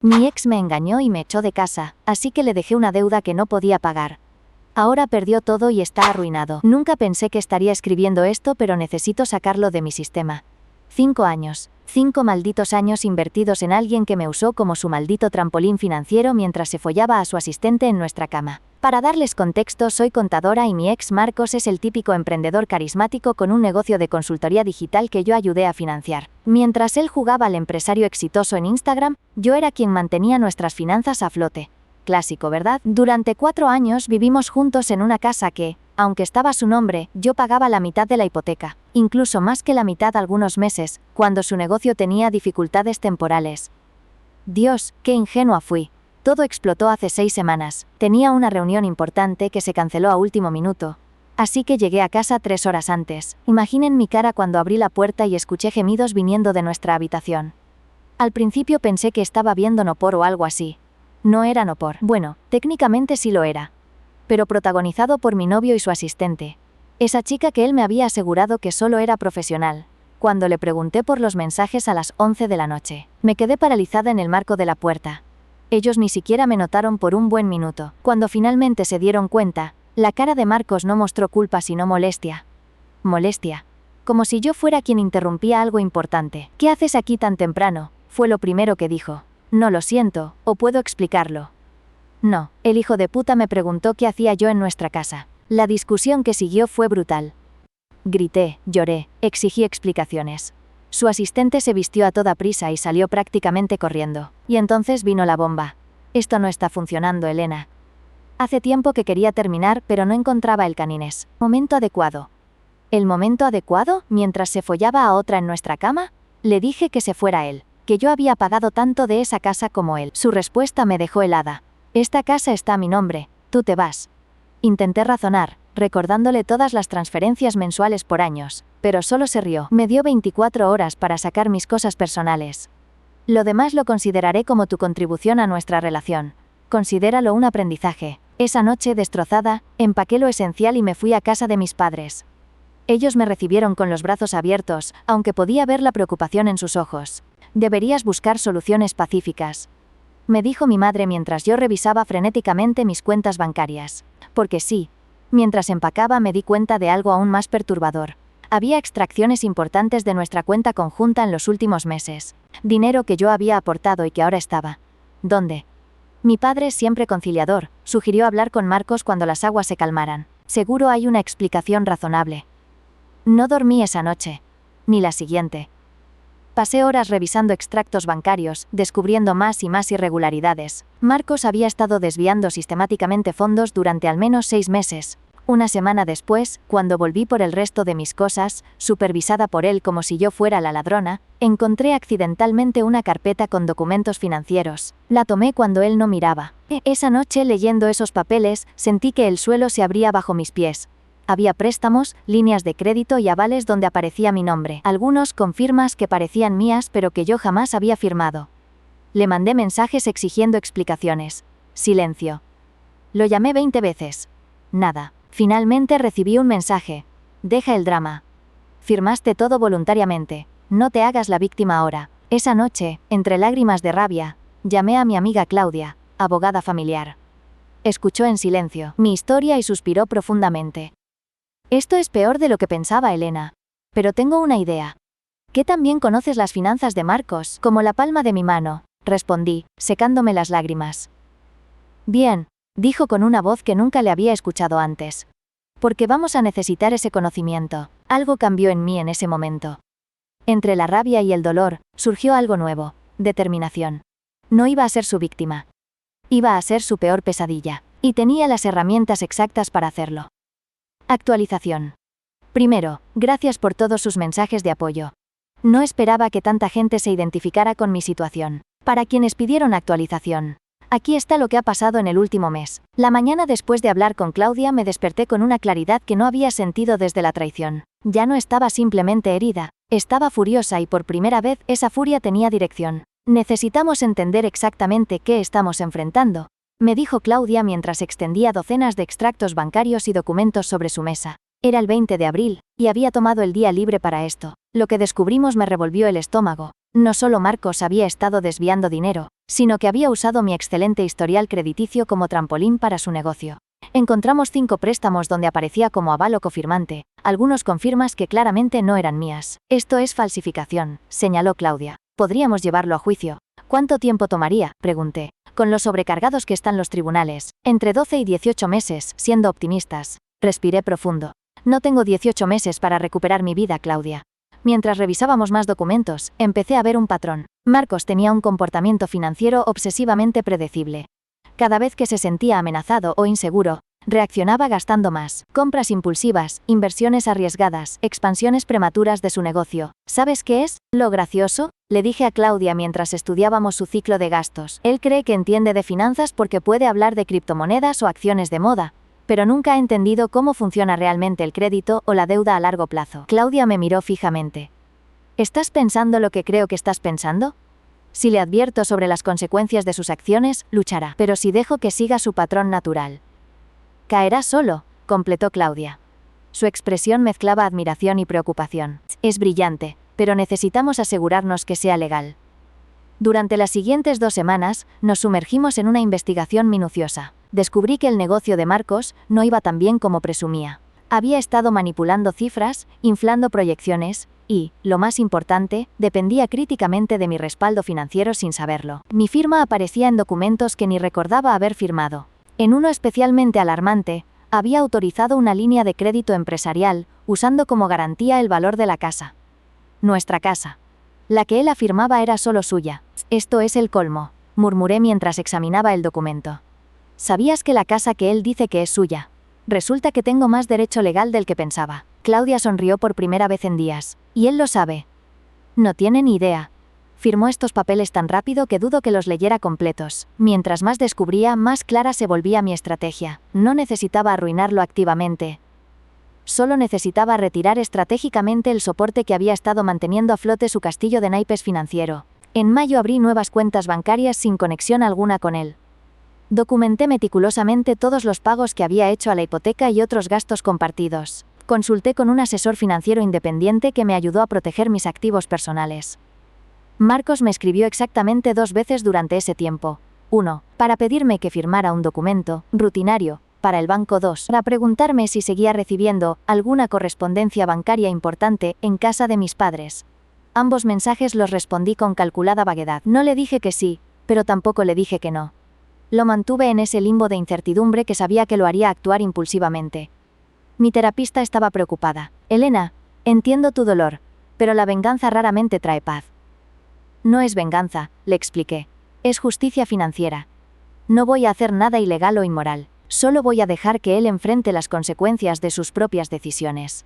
Mi ex me engañó y me echó de casa, así que le dejé una deuda que no podía pagar. Ahora perdió todo y está arruinado. Nunca pensé que estaría escribiendo esto, pero necesito sacarlo de mi sistema. 5 años. 5 malditos años invertidos en alguien que me usó como su maldito trampolín financiero mientras se follaba a su asistente en nuestra cama. Para darles contexto, soy contadora y mi ex Marcos es el típico emprendedor carismático con un negocio de consultoría digital que yo ayudé a financiar. Mientras él jugaba al empresario exitoso en Instagram, yo era quien mantenía nuestras finanzas a flote. Clásico, ¿verdad? Durante 4 años vivimos juntos en una casa que, aunque estaba a su nombre, yo pagaba la mitad de la hipoteca, incluso más que la mitad algunos meses, cuando su negocio tenía dificultades temporales. Dios, qué ingenua fui. Todo explotó hace 6 semanas. Tenía una reunión importante que se canceló a último minuto. Así que llegué a casa 3 horas antes. Imaginen mi cara cuando abrí la puerta y escuché gemidos viniendo de nuestra habitación. Al principio pensé que estaba viendo Nopor o algo así. No era Nopor. Bueno, técnicamente sí lo era. Pero protagonizado por mi novio y su asistente. Esa chica que él me había asegurado que solo era profesional. Cuando le pregunté por los mensajes a las 11 de la noche, me quedé paralizada en el marco de la puerta. Ellos ni siquiera me notaron por un buen minuto. Cuando finalmente se dieron cuenta, la cara de Marcos no mostró culpa sino molestia. Molestia. Como si yo fuera quien interrumpía algo importante. ¿Qué haces aquí tan temprano?, fue lo primero que dijo. No lo siento, o puedo explicarlo. No, el hijo de puta me preguntó qué hacía yo en nuestra casa. La discusión que siguió fue brutal. Grité, lloré, exigí explicaciones. Su asistente se vistió a toda prisa y salió prácticamente corriendo. Y entonces vino la bomba. Esto no está funcionando, Elena. Hace tiempo que quería terminar, pero no encontraba el canines. Momento adecuado. ¿El momento adecuado? ¿Mientras se follaba a otra en nuestra cama? Le dije que se fuera él, que yo había pagado tanto de esa casa como él. Su respuesta me dejó helada. Esta casa está a mi nombre, tú te vas. Intenté razonar, recordándole todas las transferencias mensuales por años, pero solo se rió. Me dio 24 horas para sacar mis cosas personales. Lo demás lo consideraré como tu contribución a nuestra relación. Considéralo un aprendizaje. Esa noche, destrozada, empaqué lo esencial y me fui a casa de mis padres. Ellos me recibieron con los brazos abiertos, aunque podía ver la preocupación en sus ojos. Deberías buscar soluciones pacíficas, me dijo mi madre mientras yo revisaba frenéticamente mis cuentas bancarias. Porque sí, mientras empacaba me di cuenta de algo aún más perturbador. Había extracciones importantes de nuestra cuenta conjunta en los últimos meses. Dinero que yo había aportado y que ahora estaba. ¿Dónde? Mi padre, siempre conciliador, sugirió hablar con Marcos cuando las aguas se calmaran. Seguro hay una explicación razonable. No dormí esa noche. Ni la siguiente. Pasé horas revisando extractos bancarios, descubriendo más y más irregularidades. Marcos había estado desviando sistemáticamente fondos durante al menos 6 meses. Una semana después, cuando volví por el resto de mis cosas, supervisada por él como si yo fuera la ladrona, encontré accidentalmente una carpeta con documentos financieros. La tomé cuando él no miraba. Esa noche, leyendo esos papeles, sentí que el suelo se abría bajo mis pies. Había préstamos, líneas de crédito y avales donde aparecía mi nombre, algunos con firmas que parecían mías pero que yo jamás había firmado. Le mandé mensajes exigiendo explicaciones. Silencio. Lo llamé 20 veces. Nada. Finalmente recibí un mensaje. Deja el drama. Firmaste todo voluntariamente. No te hagas la víctima ahora. Esa noche, entre lágrimas de rabia, llamé a mi amiga Claudia, abogada familiar. Escuchó en silencio mi historia y suspiró profundamente. Esto es peor de lo que pensaba, Elena. Pero tengo una idea. ¿Qué tan bien conoces las finanzas de Marcos? Como la palma de mi mano, respondí, secándome las lágrimas. Bien, dijo con una voz que nunca le había escuchado antes. Porque vamos a necesitar ese conocimiento. Algo cambió en mí en ese momento. Entre la rabia y el dolor, surgió algo nuevo, determinación. No iba a ser su víctima. Iba a ser su peor pesadilla. Y tenía las herramientas exactas para hacerlo. Actualización. Primero, gracias por todos sus mensajes de apoyo. No esperaba que tanta gente se identificara con mi situación. Para quienes pidieron actualización. Aquí está lo que ha pasado en el último mes. La mañana después de hablar con Claudia me desperté con una claridad que no había sentido desde la traición. Ya no estaba simplemente herida, estaba furiosa y por primera vez esa furia tenía dirección. Necesitamos entender exactamente qué estamos enfrentando, me dijo Claudia mientras extendía docenas de extractos bancarios y documentos sobre su mesa. Era el 20 de abril, y había tomado el día libre para esto. Lo que descubrimos me revolvió el estómago. No solo Marcos había estado desviando dinero, sino que había usado mi excelente historial crediticio como trampolín para su negocio. Encontramos 5 préstamos donde aparecía como aval o cofirmante, algunos con firmas que claramente no eran mías. Esto es falsificación, señaló Claudia. Podríamos llevarlo a juicio. ¿Cuánto tiempo tomaría?, pregunté. Con los sobrecargados que están los tribunales, entre 12 y 18 meses, siendo optimistas. Respiré profundo. No tengo 18 meses para recuperar mi vida, Claudia. Mientras revisábamos más documentos, empecé a ver un patrón. Marcos tenía un comportamiento financiero obsesivamente predecible. Cada vez que se sentía amenazado o inseguro, reaccionaba gastando más. Compras impulsivas, inversiones arriesgadas, expansiones prematuras de su negocio. ¿Sabes qué es lo gracioso?, le dije a Claudia mientras estudiábamos su ciclo de gastos. Él cree que entiende de finanzas porque puede hablar de criptomonedas o acciones de moda, pero nunca ha entendido cómo funciona realmente el crédito o la deuda a largo plazo. Claudia me miró fijamente. ¿Estás pensando lo que creo que estás pensando? Si le advierto sobre las consecuencias de sus acciones, luchará. Pero si dejo que siga su patrón natural, caerá solo, completó Claudia. Su expresión mezclaba admiración y preocupación. Es brillante, pero necesitamos asegurarnos que sea legal. Durante las siguientes 2 semanas, nos sumergimos en una investigación minuciosa. Descubrí que el negocio de Marcos no iba tan bien como presumía. Había estado manipulando cifras, inflando proyecciones, y, lo más importante, dependía críticamente de mi respaldo financiero sin saberlo. Mi firma aparecía en documentos que ni recordaba haber firmado. En uno especialmente alarmante, había autorizado una línea de crédito empresarial, usando como garantía el valor de la casa. Nuestra casa. La que él afirmaba era solo suya. Esto es el colmo, murmuré mientras examinaba el documento. ¿Sabías que la casa que él dice que es suya? Resulta que tengo más derecho legal del que pensaba. Claudia sonrió por primera vez en días. ¿Y él lo sabe? No tiene ni idea. Firmó estos papeles tan rápido que dudo que los leyera completos. Mientras más descubría, más clara se volvía mi estrategia. No necesitaba arruinarlo activamente. Solo necesitaba retirar estratégicamente el soporte que había estado manteniendo a flote su castillo de naipes financiero. En mayo abrí nuevas cuentas bancarias sin conexión alguna con él. Documenté meticulosamente todos los pagos que había hecho a la hipoteca y otros gastos compartidos. Consulté con un asesor financiero independiente que me ayudó a proteger mis activos personales. Marcos me escribió exactamente 2 veces durante ese tiempo. 1. Para pedirme que firmara un documento rutinario para el banco. 2. Para preguntarme si seguía recibiendo alguna correspondencia bancaria importante en casa de mis padres. Ambos mensajes los respondí con calculada vaguedad. No le dije que sí, pero tampoco le dije que no. Lo mantuve en ese limbo de incertidumbre que sabía que lo haría actuar impulsivamente. Mi terapista estaba preocupada. Elena, entiendo tu dolor, pero la venganza raramente trae paz. No es venganza, le expliqué. Es justicia financiera. No voy a hacer nada ilegal o inmoral. Solo voy a dejar que él enfrente las consecuencias de sus propias decisiones.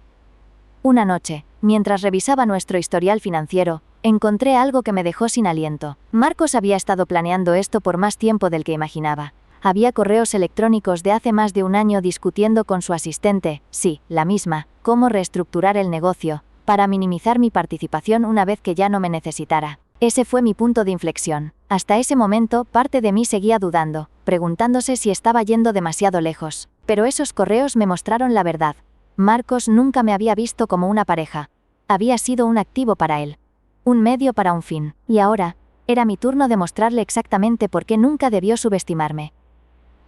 Una noche, mientras revisaba nuestro historial financiero, encontré algo que me dejó sin aliento. Marcos había estado planeando esto por más tiempo del que imaginaba. Había correos electrónicos de hace más de un año discutiendo con su asistente, sí, la misma, cómo reestructurar el negocio, para minimizar mi participación una vez que ya no me necesitara. Ese fue mi punto de inflexión. Hasta ese momento, parte de mí seguía dudando, preguntándose si estaba yendo demasiado lejos. Pero esos correos me mostraron la verdad. Marcos nunca me había visto como una pareja. Había sido un activo para él. Un medio para un fin. Y ahora, era mi turno de mostrarle exactamente por qué nunca debió subestimarme.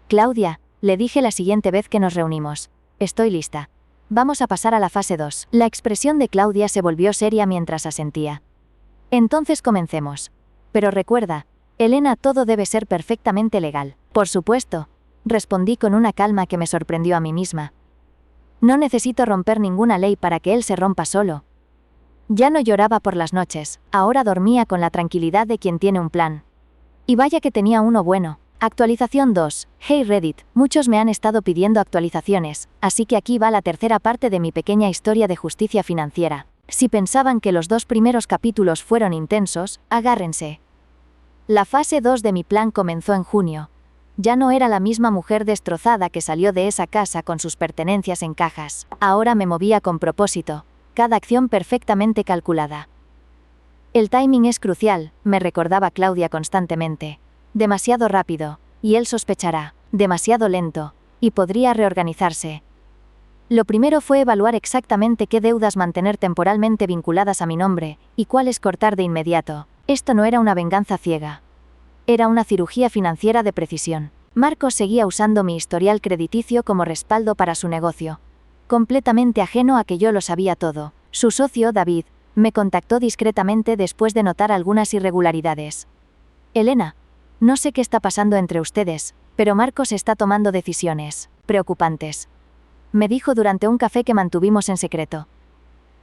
Claudia, le dije la siguiente vez que nos reunimos. Estoy lista. Vamos a pasar a la fase 2. La expresión de Claudia se volvió seria mientras asentía. Entonces comencemos. Pero recuerda, Elena, todo debe ser perfectamente legal. Por supuesto, respondí con una calma que me sorprendió a mí misma. No necesito romper ninguna ley para que él se rompa solo. Ya no lloraba por las noches, ahora dormía con la tranquilidad de quien tiene un plan. Y vaya que tenía uno bueno. Actualización 2. Hey Reddit, muchos me han estado pidiendo actualizaciones, así que aquí va la tercera parte de mi pequeña historia de justicia financiera. Si pensaban que los 2 primeros capítulos fueron intensos, agárrense. La fase 2 de mi plan comenzó en junio. Ya no era la misma mujer destrozada que salió de esa casa con sus pertenencias en cajas. Ahora me movía con propósito, cada acción perfectamente calculada. El timing es crucial, me recordaba Claudia constantemente. Demasiado rápido, y él sospechará. Demasiado lento, y podría reorganizarse. Lo primero fue evaluar exactamente qué deudas mantener temporalmente vinculadas a mi nombre, y cuáles cortar de inmediato. Esto no era una venganza ciega. Era una cirugía financiera de precisión. Marcos seguía usando mi historial crediticio como respaldo para su negocio. Completamente ajeno a que yo lo sabía todo. Su socio, David, me contactó discretamente después de notar algunas irregularidades. Elena, no sé qué está pasando entre ustedes, pero Marcos está tomando decisiones preocupantes. Me dijo durante un café que mantuvimos en secreto.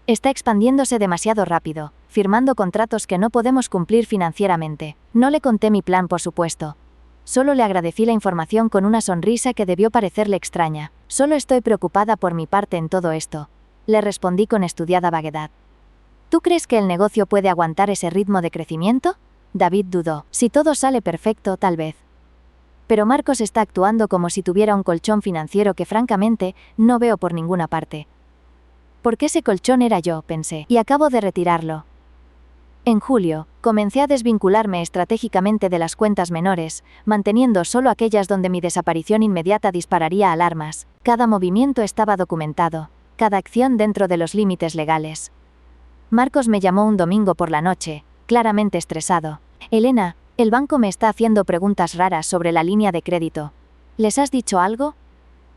Está expandiéndose demasiado rápido, firmando contratos que no podemos cumplir financieramente. No le conté mi plan, por supuesto. Solo le agradecí la información con una sonrisa que debió parecerle extraña. Solo estoy preocupada por mi parte en todo esto. Le respondí con estudiada vaguedad. ¿Tú crees que el negocio puede aguantar ese ritmo de crecimiento? David dudó. Si todo sale perfecto, tal vez. Pero Marcos está actuando como si tuviera un colchón financiero que francamente no veo por ninguna parte. Porque ese colchón era yo, pensé, y acabo de retirarlo. En julio, comencé a desvincularme estratégicamente de las cuentas menores, manteniendo solo aquellas donde mi desaparición inmediata dispararía alarmas. Cada movimiento estaba documentado, cada acción dentro de los límites legales. Marcos me llamó un domingo por la noche, claramente estresado. Elena, el banco me está haciendo preguntas raras sobre la línea de crédito. ¿Les has dicho algo?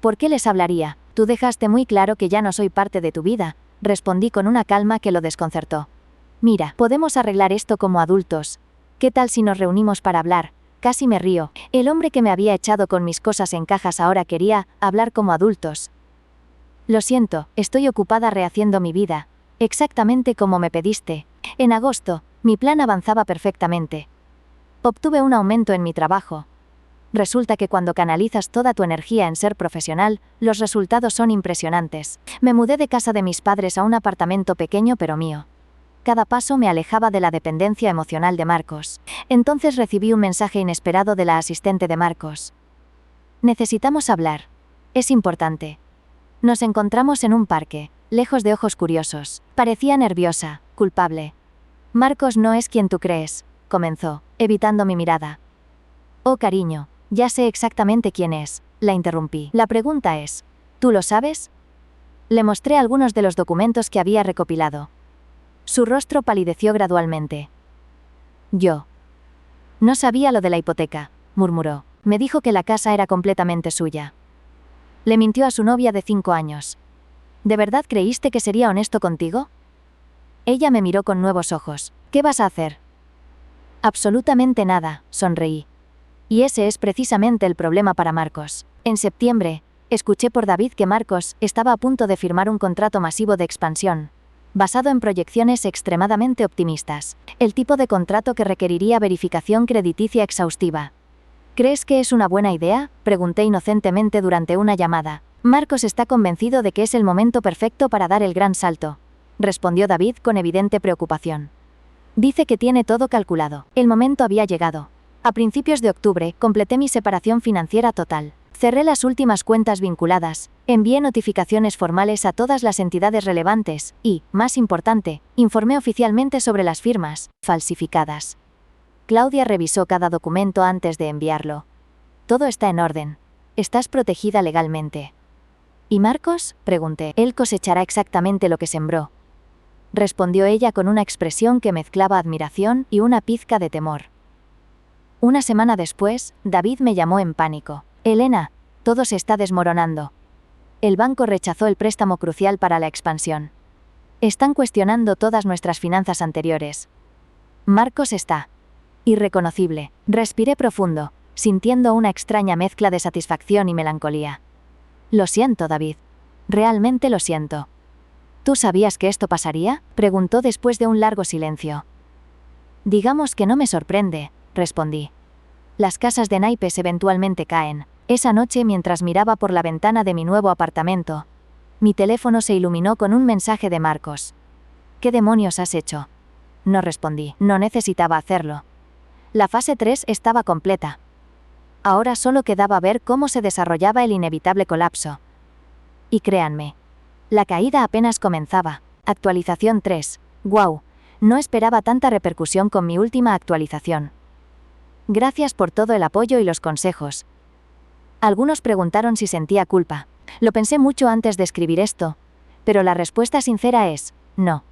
¿Por qué les hablaría? Tú dejaste muy claro que ya no soy parte de tu vida, respondí con una calma que lo desconcertó. Mira, podemos arreglar esto como adultos. ¿Qué tal si nos reunimos para hablar? Casi me río. El hombre que me había echado con mis cosas en cajas ahora quería hablar como adultos. Lo siento, estoy ocupada rehaciendo mi vida. Exactamente como me pediste. En agosto, mi plan avanzaba perfectamente. Obtuve un aumento en mi trabajo. Resulta que cuando canalizas toda tu energía en ser profesional, los resultados son impresionantes. Me mudé de casa de mis padres a un apartamento pequeño pero mío. Cada paso me alejaba de la dependencia emocional de Marcos. Entonces recibí un mensaje inesperado de la asistente de Marcos. Necesitamos hablar. Es importante. Nos encontramos en un parque, lejos de ojos curiosos. Parecía nerviosa, culpable. Marcos no es quien tú crees, comenzó, evitando mi mirada. Oh, cariño, ya sé exactamente quién es, la interrumpí. La pregunta es, ¿tú lo sabes? Le mostré algunos de los documentos que había recopilado. Su rostro palideció gradualmente. Yo. No sabía lo de la hipoteca, murmuró. Me dijo que la casa era completamente suya. Le mintió a su novia de 5 años. ¿De verdad creíste que sería honesto contigo? Ella me miró con nuevos ojos. ¿Qué vas a hacer? Absolutamente nada, sonreí. Y ese es precisamente el problema para Marcos. En septiembre, escuché por David que Marcos estaba a punto de firmar un contrato masivo de expansión, basado en proyecciones extremadamente optimistas. El tipo de contrato que requeriría verificación crediticia exhaustiva. ¿Crees que es una buena idea?, pregunté inocentemente durante una llamada. Marcos está convencido de que es el momento perfecto para dar el gran salto, respondió David con evidente preocupación. Dice que tiene todo calculado. El momento había llegado. A principios de octubre, completé mi separación financiera total. Cerré las últimas cuentas vinculadas, envié notificaciones formales a todas las entidades relevantes y, más importante, informé oficialmente sobre las firmas falsificadas. Claudia revisó cada documento antes de enviarlo. Todo está en orden. Estás protegida legalmente. ¿Y Marcos?, pregunté. Él cosechará exactamente lo que sembró, respondió ella con una expresión que mezclaba admiración y una pizca de temor. Una semana después, David me llamó en pánico. Elena, todo se está desmoronando. El banco rechazó el préstamo crucial para la expansión. Están cuestionando todas nuestras finanzas anteriores. Marcos está irreconocible. Respiré profundo, sintiendo una extraña mezcla de satisfacción y melancolía. Lo siento, David. Realmente lo siento. ¿Tú sabías que esto pasaría?, preguntó después de un largo silencio. Digamos que no me sorprende, respondí. Las casas de naipes eventualmente caen. Esa noche, mientras miraba por la ventana de mi nuevo apartamento, mi teléfono se iluminó con un mensaje de Marcos. ¿Qué demonios has hecho? No respondí. No necesitaba hacerlo. La fase 3 estaba completa. Ahora solo quedaba ver cómo se desarrollaba el inevitable colapso. Y créanme, la caída apenas comenzaba. Actualización 3. ¡Guau! No esperaba tanta repercusión con mi última actualización. Gracias por todo el apoyo y los consejos. Algunos preguntaron si sentía culpa. Lo pensé mucho antes de escribir esto, pero la respuesta sincera es, no.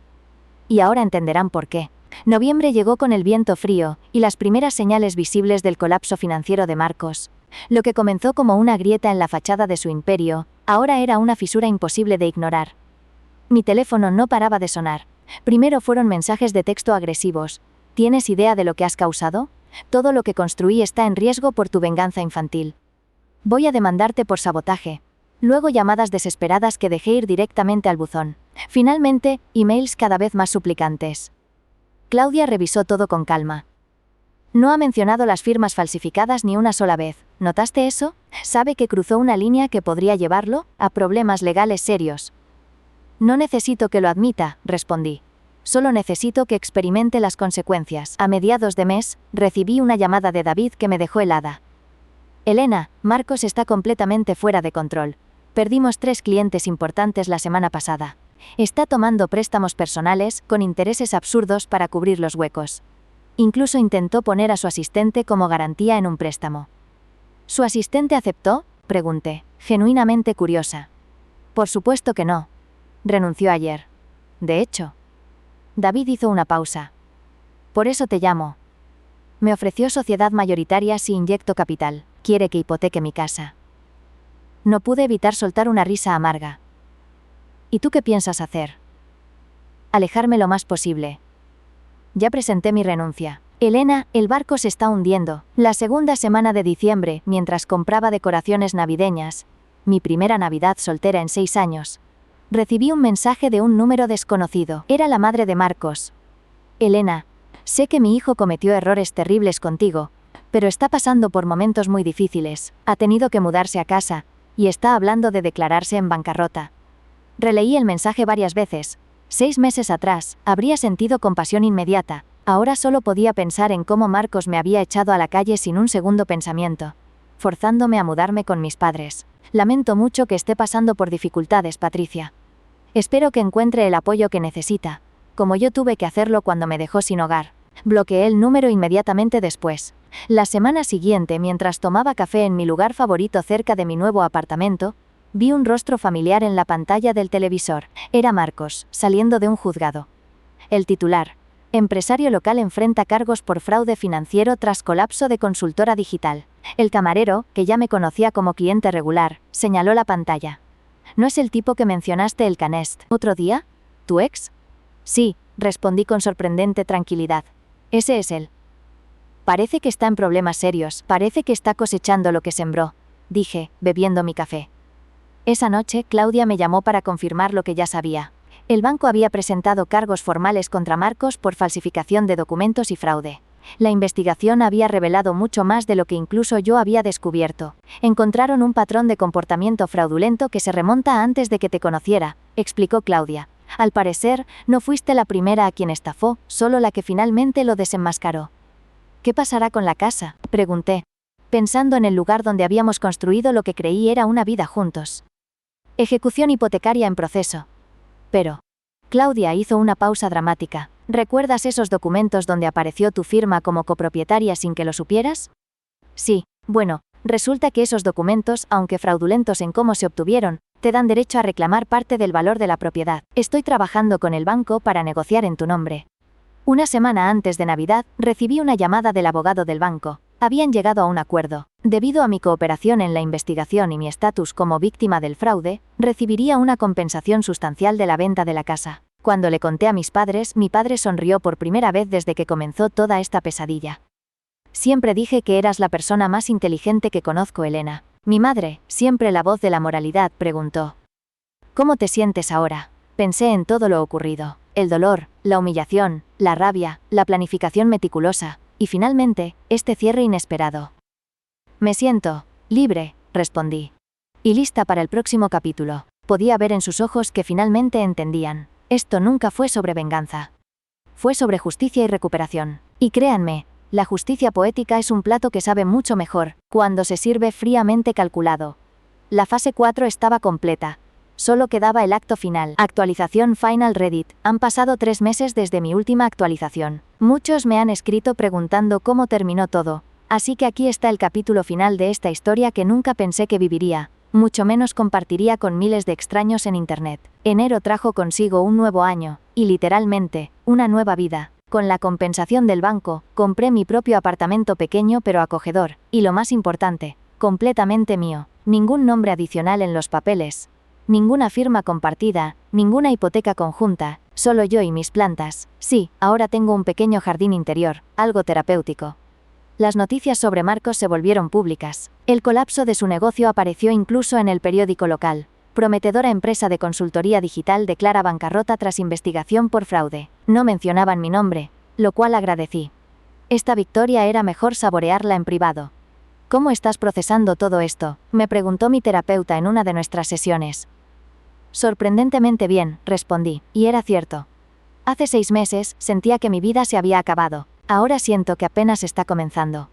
Y ahora entenderán por qué. Noviembre llegó con el viento frío, y las primeras señales visibles del colapso financiero de Marcos. Lo que comenzó como una grieta en la fachada de su imperio, ahora era una fisura imposible de ignorar. Mi teléfono no paraba de sonar. Primero fueron mensajes de texto agresivos. ¿Tienes idea de lo que has causado? Todo lo que construí está en riesgo por tu venganza infantil. Voy a demandarte por sabotaje. Luego llamadas desesperadas que dejé ir directamente al buzón. Finalmente, emails cada vez más suplicantes. Claudia revisó todo con calma. No ha mencionado las firmas falsificadas ni una sola vez. ¿Notaste eso? Sabe que cruzó una línea que podría llevarlo a problemas legales serios. No necesito que lo admita, respondí. Solo necesito que experimente las consecuencias. A mediados de mes, recibí una llamada de David que me dejó helada. Elena, Marcos está completamente fuera de control. Perdimos 3 clientes importantes la semana pasada. Está tomando préstamos personales, con intereses absurdos para cubrir los huecos. Incluso intentó poner a su asistente como garantía en un préstamo. ¿Su asistente aceptó?, pregunté, genuinamente curiosa. Por supuesto que no. Renunció ayer. De hecho. David hizo una pausa. Por eso te llamo. Me ofreció sociedad mayoritaria si inyecto capital. Quiere que hipoteque mi casa. No pude evitar soltar una risa amarga. ¿Y tú qué piensas hacer? Alejarme lo más posible. Ya presenté mi renuncia. Elena, el barco se está hundiendo. La segunda semana de diciembre, mientras compraba decoraciones navideñas, mi primera Navidad soltera en 6 años, recibí un mensaje de un número desconocido. Era la madre de Marcos. Elena, sé que mi hijo cometió errores terribles contigo, pero está pasando por momentos muy difíciles. Ha tenido que mudarse a casa, y está hablando de declararse en bancarrota. Releí el mensaje varias veces. 6 meses atrás, habría sentido compasión inmediata. Ahora solo podía pensar en cómo Marcos me había echado a la calle sin un segundo pensamiento, forzándome a mudarme con mis padres. Lamento mucho que esté pasando por dificultades, Patricia. Espero que encuentre el apoyo que necesita, como yo tuve que hacerlo cuando me dejó sin hogar. Bloqueé el número inmediatamente después. La semana siguiente, mientras tomaba café en mi lugar favorito cerca de mi nuevo apartamento, vi un rostro familiar en la pantalla del televisor. Era Marcos, saliendo de un juzgado. El titular: empresario local enfrenta cargos por fraude financiero tras colapso de consultora digital. El camarero, que ya me conocía como cliente regular, señaló la pantalla. ¿No es el tipo que mencionaste el Canest otro día? ¿Tu ex? Sí, respondí con sorprendente tranquilidad. Ese es él. Parece que está en problemas serios, parece que está cosechando lo que sembró, dije, bebiendo mi café. Esa noche, Claudia me llamó para confirmar lo que ya sabía. El banco había presentado cargos formales contra Marcos por falsificación de documentos y fraude. La investigación había revelado mucho más de lo que incluso yo había descubierto. Encontraron un patrón de comportamiento fraudulento que se remonta a antes de que te conociera, explicó Claudia. Al parecer, no fuiste la primera a quien estafó, solo la que finalmente lo desenmascaró. ¿Qué pasará con la casa?, pregunté, pensando en el lugar donde habíamos construido lo que creí era una vida juntos. Ejecución hipotecaria en proceso. Pero... Claudia hizo una pausa dramática. ¿Recuerdas esos documentos donde apareció tu firma como copropietaria sin que lo supieras? Sí, bueno, resulta que esos documentos, aunque fraudulentos en cómo se obtuvieron, te dan derecho a reclamar parte del valor de la propiedad. Estoy trabajando con el banco para negociar en tu nombre. Una semana antes de Navidad, recibí una llamada del abogado del banco. Habían llegado a un acuerdo. Debido a mi cooperación en la investigación y mi estatus como víctima del fraude, recibiría una compensación sustancial de la venta de la casa. Cuando le conté a mis padres, mi padre sonrió por primera vez desde que comenzó toda esta pesadilla. Siempre dije que eras la persona más inteligente que conozco, Elena. Mi madre, siempre la voz de la moralidad, preguntó. ¿Cómo te sientes ahora? Pensé en todo lo ocurrido. El dolor, la humillación, la rabia, la planificación meticulosa, y finalmente, este cierre inesperado. Me siento libre, respondí. Y lista para el próximo capítulo. Podía ver en sus ojos que finalmente entendían. Esto nunca fue sobre venganza. Fue sobre justicia y recuperación. Y créanme, la justicia poética es un plato que sabe mucho mejor cuando se sirve fríamente calculado. La fase 4 estaba completa. Solo quedaba el acto final. Actualización Final Reddit. Han pasado 3 meses desde mi última actualización. Muchos me han escrito preguntando cómo terminó todo. Así que aquí está el capítulo final de esta historia que nunca pensé que viviría. mucho menos compartiría con miles de extraños en Internet. Enero trajo consigo un nuevo año, y literalmente, una nueva vida. Con la compensación del banco, compré mi propio apartamento pequeño pero acogedor, y lo más importante, completamente mío. Ningún nombre adicional en los papeles. Ninguna firma compartida, ninguna hipoteca conjunta, solo yo y mis plantas. Sí, ahora tengo un pequeño jardín interior, algo terapéutico. Las noticias sobre Marcos se volvieron públicas. El colapso de su negocio apareció incluso en el periódico local. Prometedora empresa de consultoría digital declara bancarrota tras investigación por fraude. No mencionaban mi nombre, lo cual agradecí. Esta victoria era mejor saborearla en privado. ¿Cómo estás procesando todo esto?, me preguntó mi terapeuta en una de nuestras sesiones. Sorprendentemente bien, respondí, y era cierto. Hace 6 meses, sentía que mi vida se había acabado. Ahora siento que apenas está comenzando.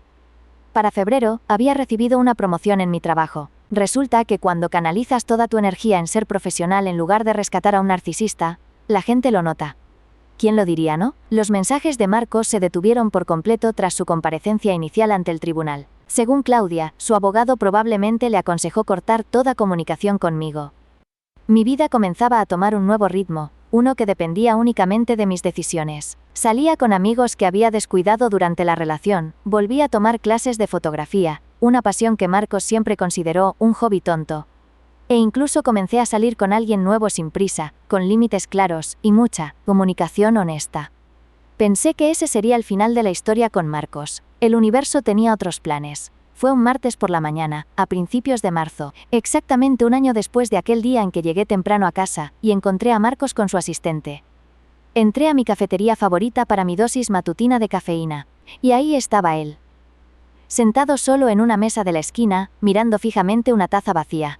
Para febrero, había recibido una promoción en mi trabajo. Resulta que cuando canalizas toda tu energía en ser profesional en lugar de rescatar a un narcisista, la gente lo nota. ¿Quién lo diría, no? Los mensajes de Marcos se detuvieron por completo tras su comparecencia inicial ante el tribunal. Según Claudia, su abogado probablemente le aconsejó cortar toda comunicación conmigo. Mi vida comenzaba a tomar un nuevo ritmo, uno que dependía únicamente de mis decisiones. Salía con amigos que había descuidado durante la relación, volví a tomar clases de fotografía, una pasión que Marcos siempre consideró un hobby tonto. E incluso comencé a salir con alguien nuevo sin prisa, con límites claros y mucha comunicación honesta. Pensé que ese sería el final de la historia con Marcos. El universo tenía otros planes. Fue un martes por la mañana, a principios de marzo, exactamente un año después de aquel día en que llegué temprano a casa, y encontré a Marcos con su asistente. Entré a mi cafetería favorita para mi dosis matutina de cafeína, y ahí estaba él. Sentado solo en una mesa de la esquina, mirando fijamente una taza vacía.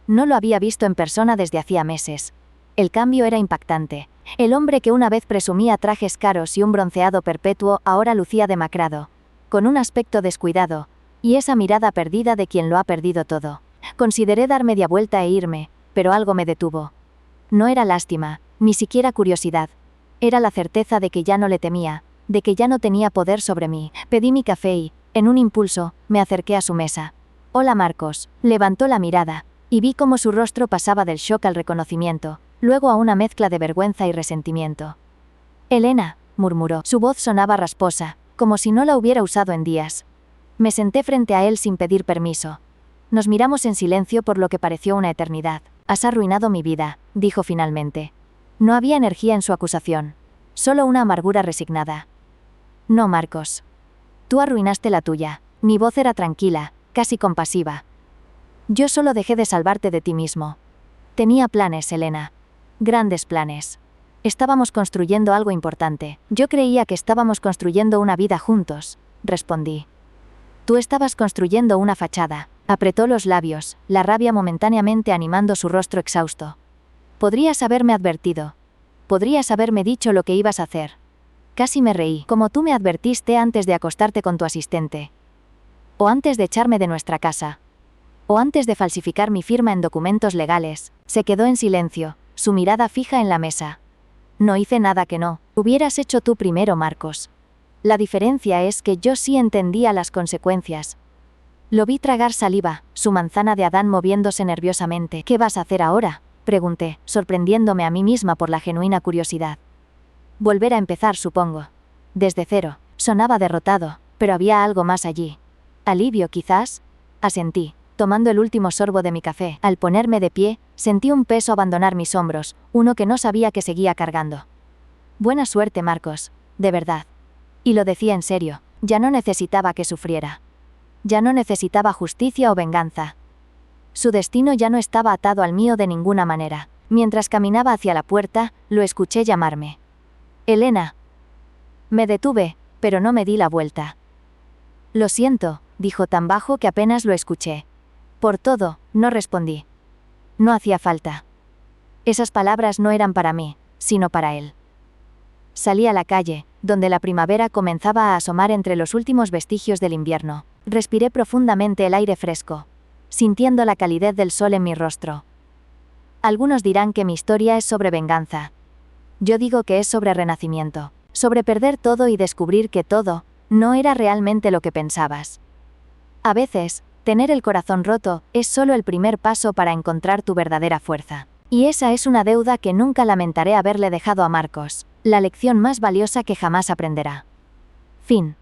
No lo había visto en persona desde hacía meses. El cambio era impactante. El hombre que una vez presumía trajes caros y un bronceado perpetuo ahora lucía demacrado, con un aspecto descuidado, y esa mirada perdida de quien lo ha perdido todo. Consideré dar media vuelta e irme, pero algo me detuvo. No era lástima, ni siquiera curiosidad. Era la certeza de que ya no le temía, de que ya no tenía poder sobre mí. Pedí mi café y, en un impulso, me acerqué a su mesa. «Hola Marcos», levantó la mirada, y vi cómo su rostro pasaba del shock al reconocimiento, luego a una mezcla de vergüenza y resentimiento. «Elena», murmuró. Su voz sonaba rasposa, como si no la hubiera usado en días. Me senté frente a él sin pedir permiso. Nos miramos en silencio por lo que pareció una eternidad. «Has arruinado mi vida», dijo finalmente. No había energía en su acusación, solo una amargura resignada. «No, Marcos. Tú arruinaste la tuya». Mi voz era tranquila, casi compasiva. «Yo solo dejé de salvarte de ti mismo. Tenía planes, Elena. Grandes planes. Estábamos construyendo algo importante. Yo creía que estábamos construyendo una vida juntos», respondí. «Tú estabas construyendo una fachada». Apretó los labios, la rabia momentáneamente animando su rostro exhausto. «Podrías haberme advertido. Podrías haberme dicho lo que ibas a hacer». Casi me reí. «Como tú me advertiste antes de acostarte con tu asistente. O antes de echarme de nuestra casa. O antes de falsificar mi firma en documentos legales». Se quedó en silencio, su mirada fija en la mesa. «No hice nada que no hubieras hecho tú primero, Marcos. La diferencia es que yo sí entendía las consecuencias». Lo vi tragar saliva, su manzana de Adán moviéndose nerviosamente. «¿Qué vas a hacer ahora?», pregunté, sorprendiéndome a mí misma por la genuina curiosidad. «Volver a empezar, supongo. Desde cero». Sonaba derrotado, pero había algo más allí. «Alivio, quizás», asentí, tomando el último sorbo de mi café. Al ponerme de pie, sentí un peso abandonar mis hombros, uno que no sabía que seguía cargando. «Buena suerte, Marcos, de verdad». Y lo decía en serio, ya no necesitaba que sufriera. Ya no necesitaba justicia o venganza. Su destino ya no estaba atado al mío de ninguna manera. Mientras caminaba hacia la puerta, lo escuché llamarme. «Elena». Me detuve, pero no me di la vuelta. «Lo siento», dijo tan bajo que apenas lo escuché. «Por todo», no respondí. No hacía falta. Esas palabras no eran para mí, sino para él. Salí a la calle, donde la primavera comenzaba a asomar entre los últimos vestigios del invierno. Respiré profundamente el aire fresco, sintiendo la calidez del sol en mi rostro. Algunos dirán que mi historia es sobre venganza. Yo digo que es sobre renacimiento, sobre perder todo y descubrir que todo no era realmente lo que pensabas. A veces, Tener el corazón roto es solo el primer paso para encontrar tu verdadera fuerza. Y esa es una deuda que nunca lamentaré haberle dejado a Marcos, la lección más valiosa que jamás aprenderá. Fin.